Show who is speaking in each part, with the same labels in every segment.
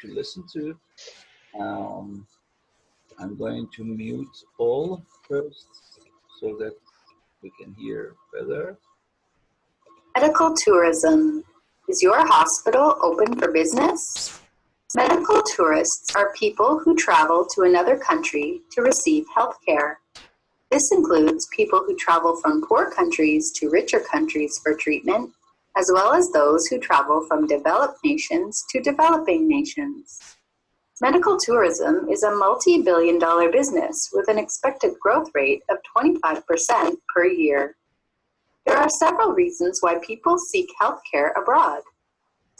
Speaker 1: to listen to. I'm going to mute all first so that we can hear better.
Speaker 2: Medical tourism. Is your hospital open for business? Medical tourists are people who travel to another country to receive health care. This includes people who travel from poor countries to richer countries for treatment, as well as those who travel from developed nations to developing nations. Medical tourism is a multi-billion-dollar business with an expected growth rate of 25% per year. There are several reasons why people seek healthcare abroad.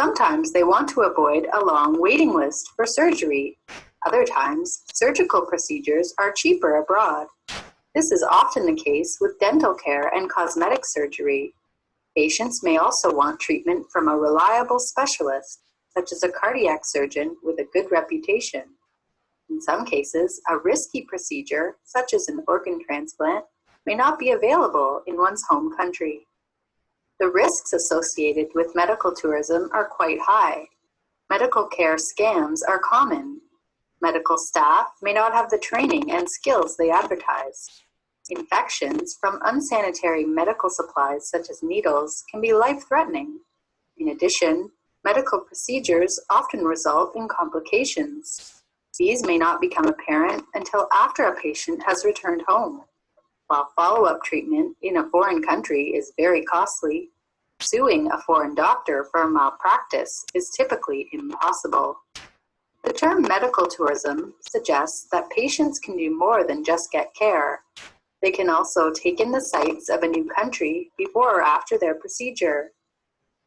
Speaker 2: Sometimes they want to avoid a long waiting list for surgery. Other times, surgical procedures are cheaper abroad. This is often the case with dental care and cosmetic surgery. Patients may also want treatment from a reliable specialist, such as a cardiac surgeon with a good reputation. In some cases, a risky procedure, such as an organ transplant, may not be available in one's home country. The risks associated with medical tourism are quite high. Medical care scams are common. Medical staff may not have the training and skills they advertise. Infections from unsanitary medical supplies such as needles can be life-threatening. In addition, medical procedures often result in complications. These may not become apparent until after a patient has returned home. While follow-up treatment in a foreign country is very costly, suing a foreign doctor for malpractice is typically impossible. The term medical tourism suggests that patients can do more than just get care. They can also take in the sights of a new country before or after their procedure.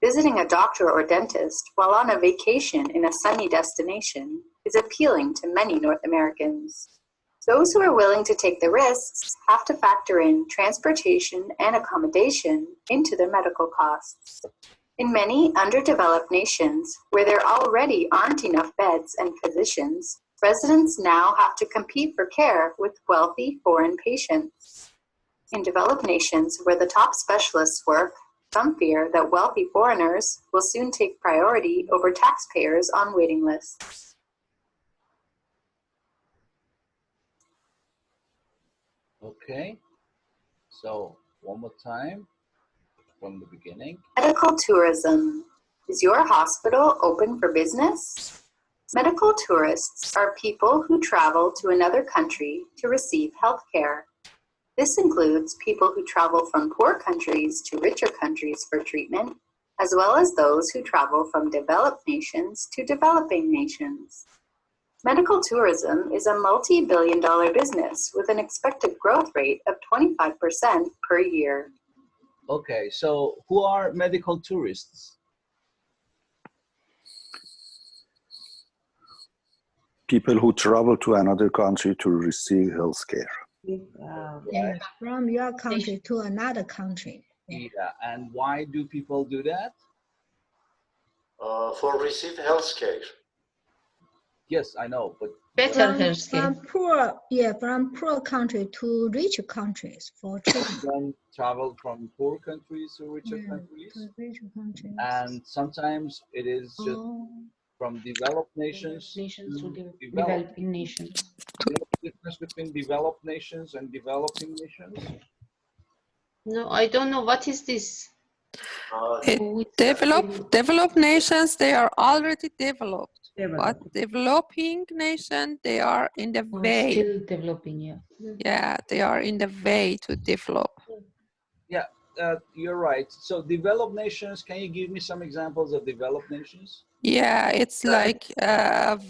Speaker 2: Visiting a doctor or dentist while on a vacation in a sunny destination is appealing to many North Americans. Those who are willing to take the risks have to factor in transportation and accommodation into their medical costs. In many underdeveloped nations where there already aren't enough beds and physicians, residents now have to compete for care with wealthy foreign patients. In developed nations where the top specialists work, some fear that wealthy foreigners will soon take priority over taxpayers on waiting lists.
Speaker 1: Okay, so one more time from the beginning.
Speaker 2: Medical tourism. Is your hospital open for business? Medical tourists are people who travel to another country to receive health care. This includes people who travel from poor countries to richer countries for treatment, as well as those who travel from developed nations to developing nations. Medical tourism is a multi-billion-dollar business with an expected growth rate of 25% per year.
Speaker 1: Okay, so who are medical tourists?
Speaker 3: People who travel to another country to receive health care.
Speaker 1: Right.
Speaker 4: From your country to another country.
Speaker 1: Yeah, and why do people do that?
Speaker 5: For receive health care.
Speaker 1: Yes, I know, but
Speaker 6: Better healthcare.
Speaker 4: From poor country to rich countries for treatment.
Speaker 1: then travel from poor countries to richer countries,
Speaker 4: to richer countries.
Speaker 1: and sometimes it is just from developed nations
Speaker 6: to
Speaker 1: to
Speaker 6: developing nations.
Speaker 1: You know the difference between developed nations and developing nations?
Speaker 6: No, I don't know. What is this?
Speaker 7: Developed nations, they are already developed. But developing nation, they are in the way.
Speaker 6: Still developing, yeah.
Speaker 7: Yeah, they are in the way to develop.
Speaker 1: Yeah, you're right. So developed nations, can you give me some examples of developed nations?
Speaker 7: Yeah, it's like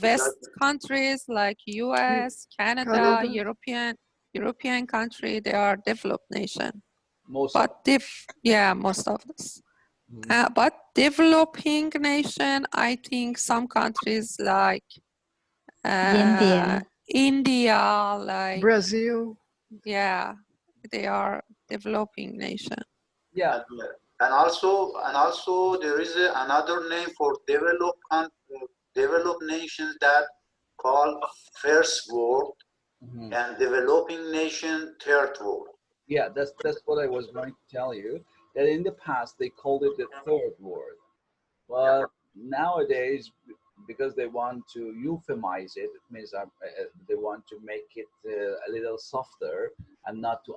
Speaker 7: West countries like US, Canada, European country, they are developed nation.
Speaker 1: Most
Speaker 7: most of this. But developing nation, I think some countries like India, like
Speaker 8: Brazil.
Speaker 7: Yeah, they are developing nation.
Speaker 1: Yeah,
Speaker 5: and also there is another name for developed nations that called first world, and developing nation third world.
Speaker 1: Yeah, that's what I was going to tell you. That in the past they called it the third world, but nowadays because they want to euphemize it. It means they want to make it a little softer and not to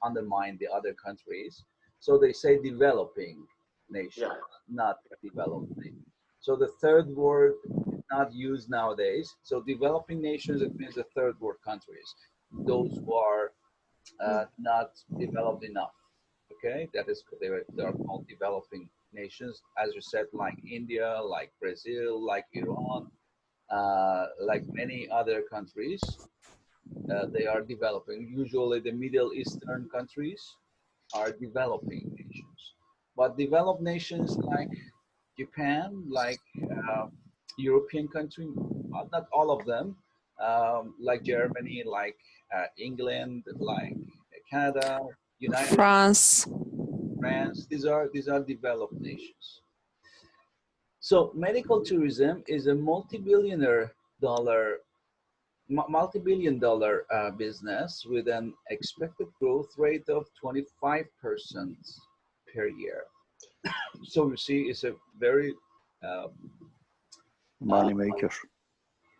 Speaker 1: undermine the other countries. So they say developing nations, not developed nations. So the third word is not used nowadays. So developing nations, it means the third world countries, those who are not developed enough. Okay, that is, they are called developing nations, as you said, like India, like Brazil, like Iran, like many other countries. They are developing. Usually the Middle Eastern countries are developing nations. But developed nations like Japan, like European countries, not all of them, like Germany, like England, like Canada, United
Speaker 7: France.
Speaker 1: France, these are developed nations. So medical tourism is a multi-billion dollar business with an expected growth rate of 25% per year. So you see, it's a very
Speaker 3: Money maker.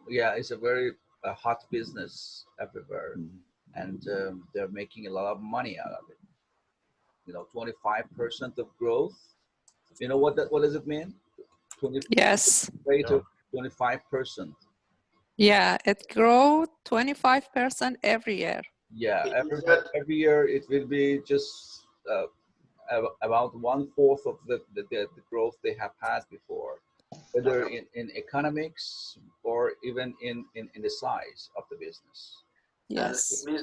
Speaker 1: yeah, it's a very hot business everywhere, and they're making a lot of money out of it. You know, 25% of growth. You know what does it mean? 20
Speaker 7: Yes.
Speaker 1: rate of 25%.
Speaker 7: Yeah, it grow 25% every year.
Speaker 1: Yeah, every year it will be just about 1/4 of the growth they have had before, whether in economics or even in the size of the business.
Speaker 7: Yes.
Speaker 5: And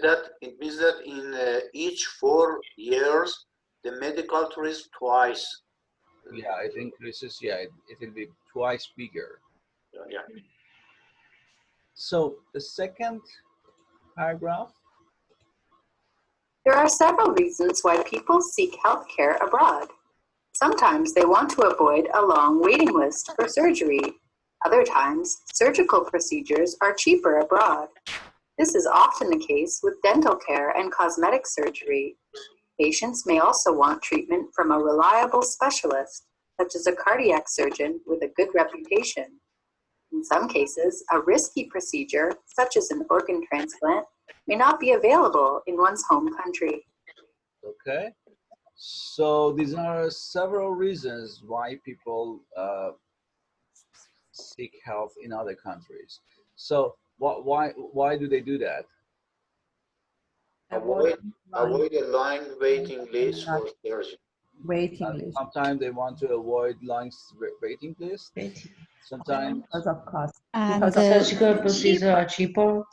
Speaker 5: it means that in each 4 years, the medical tourism twice.
Speaker 1: Yeah, it increases. Yeah, it will be twice bigger.
Speaker 5: Yeah.
Speaker 1: So the second paragraph.
Speaker 2: There are several reasons why people seek healthcare abroad. Sometimes they want to avoid a long waiting list for surgery. Other times, surgical procedures are cheaper abroad. This is often the case with dental care and cosmetic surgery. Patients may also want treatment from a reliable specialist, such as a cardiac surgeon with a good reputation. In some cases, a risky procedure, such as an organ transplant, may not be available in one's home country.
Speaker 1: Okay, so these are several reasons why people seek health in other countries. So why do they do that?
Speaker 5: Avoid a long waiting list for surgery.
Speaker 8: Waiting list.
Speaker 1: Sometimes they want to avoid long waiting list. Sometimes
Speaker 8: because of cost.
Speaker 9: And
Speaker 8: Because of
Speaker 9: surgical procedures are cheaper.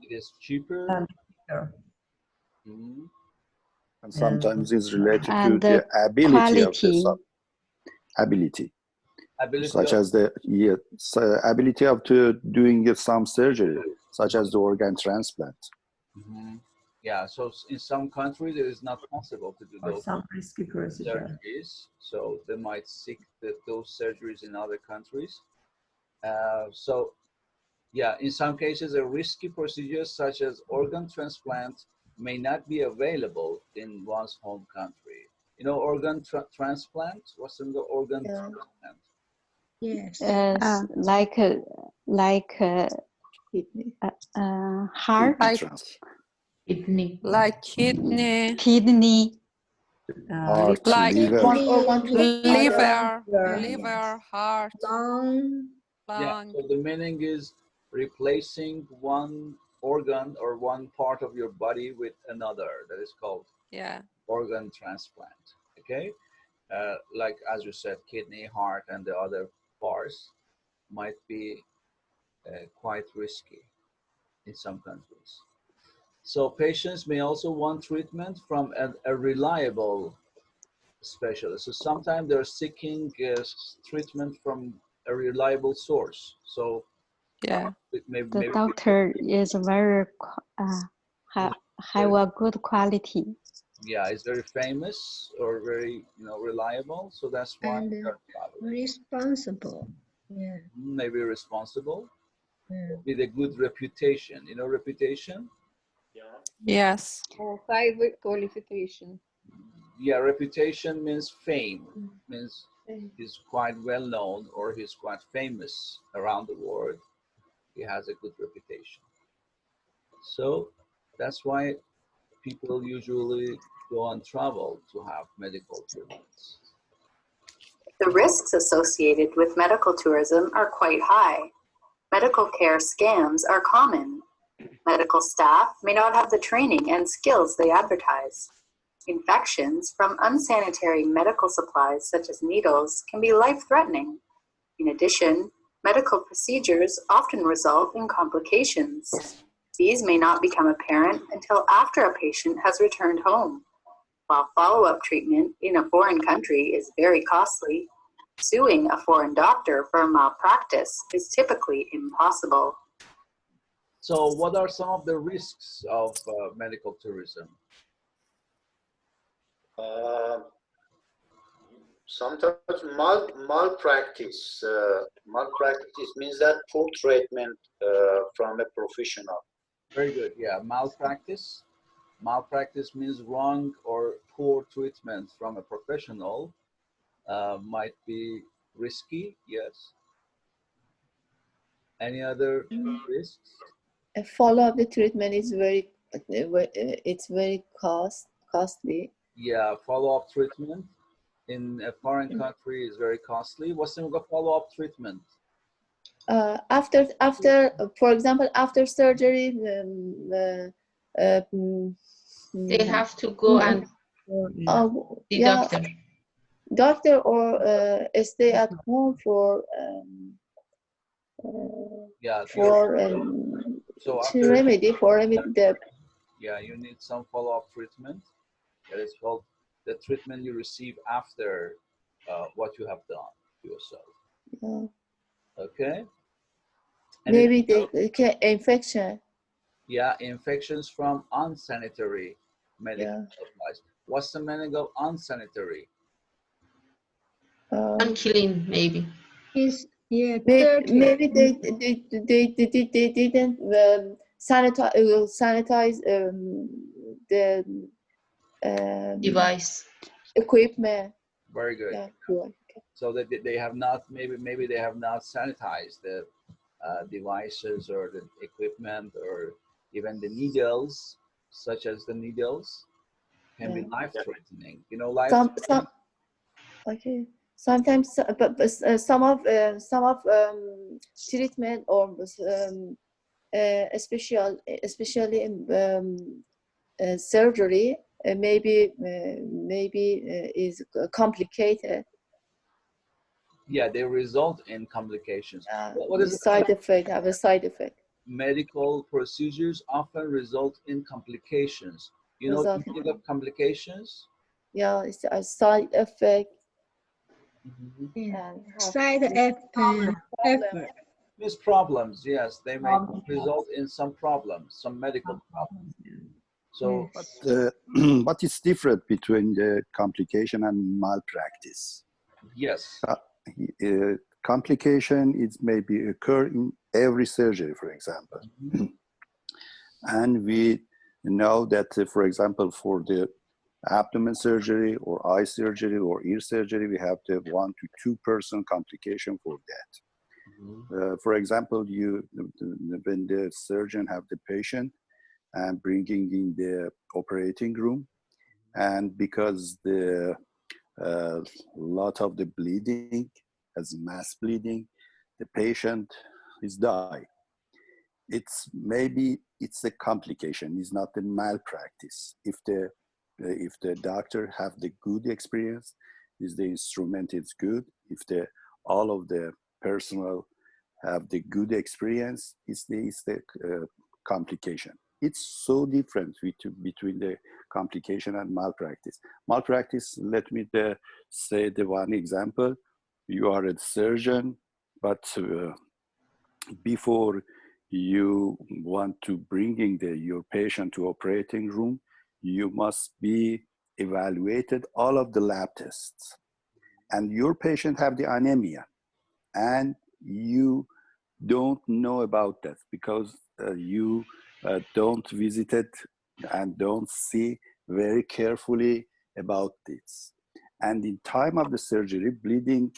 Speaker 1: it is cheaper.
Speaker 8: and cheaper.
Speaker 1: Mhm.
Speaker 3: And sometimes it's related to
Speaker 9: And
Speaker 3: the ability of the
Speaker 9: quality.
Speaker 1: Ability
Speaker 3: such
Speaker 1: of,
Speaker 3: as the ability of to doing some surgery, such as the organ transplant.
Speaker 1: Mhm. Yeah, so in some countries it is not possible to do
Speaker 8: Or
Speaker 1: those
Speaker 8: some risky procedure.
Speaker 1: surgeries, so they might seek those surgeries in other countries. So yeah, in some cases, a risky procedure such as organ transplant may not be available in one's home country. You know, organ transplant? What's an organ transplant?
Speaker 4: Yes.
Speaker 9: Like heart,
Speaker 7: Like
Speaker 9: kidney,
Speaker 7: like kidney,
Speaker 3: Heart,
Speaker 7: like
Speaker 3: liver.
Speaker 8: One organ to
Speaker 7: liver, heart,
Speaker 4: Lung.
Speaker 1: Yeah,
Speaker 7: lung.
Speaker 1: so the meaning is replacing one organ or one part of your body with another. That is called
Speaker 7: Yeah.
Speaker 1: organ transplant. Okay, like as you said, kidney, heart, and the other parts might be quite risky in some countries. So patients may also want treatment from a reliable specialist. So sometimes they're seeking treatment from a reliable source. So
Speaker 7: Yeah.
Speaker 9: the doctor is very have a good quality.
Speaker 1: Yeah, it's very famous or very reliable. So that's why
Speaker 4: And
Speaker 1: they're traveling.
Speaker 4: responsible. Yeah.
Speaker 1: Maybe responsible
Speaker 4: Yeah.
Speaker 1: with a good reputation. You know, reputation.
Speaker 7: Yes.
Speaker 10: Or high qualification.
Speaker 1: Yeah, reputation means fame, means is quite well known or he's quite famous around the world, he has a good reputation. So that's why people usually go on travel to have medical treatments.
Speaker 2: The risks associated with medical tourism are quite high. Medical care scams are common. Medical staff may not have the training and skills they advertise. Infections from unsanitary medical supplies such as needles can be life-threatening. In addition, medical procedures often result in complications. These may not become apparent until after a patient has returned home. While follow-up treatment in a foreign country is very costly, suing a foreign doctor for malpractice is typically impossible.
Speaker 1: So what are some of the risks of medical tourism?
Speaker 5: Sometimes malpractice. Malpractice means that poor treatment from a professional.
Speaker 1: Very good. Yeah, malpractice. Malpractice means wrong or poor treatment from a professional. Might be risky. Yes. Any other risks?
Speaker 10: A follow-up the treatment is very, it's very costly.
Speaker 1: Yeah, follow-up treatment in a foreign country is very costly. What's the follow-up treatment?
Speaker 10: After, for example, after surgery,
Speaker 6: They have to go and the
Speaker 10: yeah, doctor or stay at home for
Speaker 1: so
Speaker 10: remedy the.
Speaker 1: Yeah, you need some follow-up treatment. That is called the treatment you receive after what you have done to yourself.
Speaker 10: Yeah.
Speaker 1: Okay.
Speaker 10: Maybe the infection.
Speaker 1: Yeah, infections from unsanitary medical supplies. What's the meaning of unsanitary?
Speaker 6: unclean, maybe.
Speaker 10: Maybe they didn't sanitize the
Speaker 6: device
Speaker 10: equipment.
Speaker 1: Very good.
Speaker 10: Yeah, cool.
Speaker 1: So that they have not, maybe they have not sanitized the devices or the equipment or even the needles, such as the needles can be life-threatening. You know,
Speaker 10: Okay. Sometimes, but some of treatment or especially surgery maybe is complicated.
Speaker 1: Yeah, they result in complications. What is
Speaker 10: side effect? Have a side effect.
Speaker 1: Medical procedures often result in complications. You know the meaning of complications?
Speaker 10: Yeah, it's a side effect.
Speaker 4: And side effect.
Speaker 1: Means problems, yes. They may result in some problems, some medical problems. So,
Speaker 3: but it's different between the complication and malpractice.
Speaker 1: Yes.
Speaker 3: Complication is maybe occur in every surgery, for example. And we know that, for example, for the abdomen surgery or eye surgery or ear surgery, we have the 1 to 2% complication for that. For example, when the surgeon have the patient and bringing in the operating room, and because the lot of the bleeding, as mass bleeding, the patient is die. It's a complication. It's not a malpractice. If the doctor have the good experience, if the instrument is good, if all of the personnel have the good experience, it's the complication. It's so different between the complication and malpractice. Malpractice, let me say the one example. You are a surgeon, but before you want to bringing your patient to operating room, you must be evaluated all of the lab tests. And your patient have the anemia, and you don't know about that because you don't visit it and don't see very carefully about this. And in time of the surgery, bleeding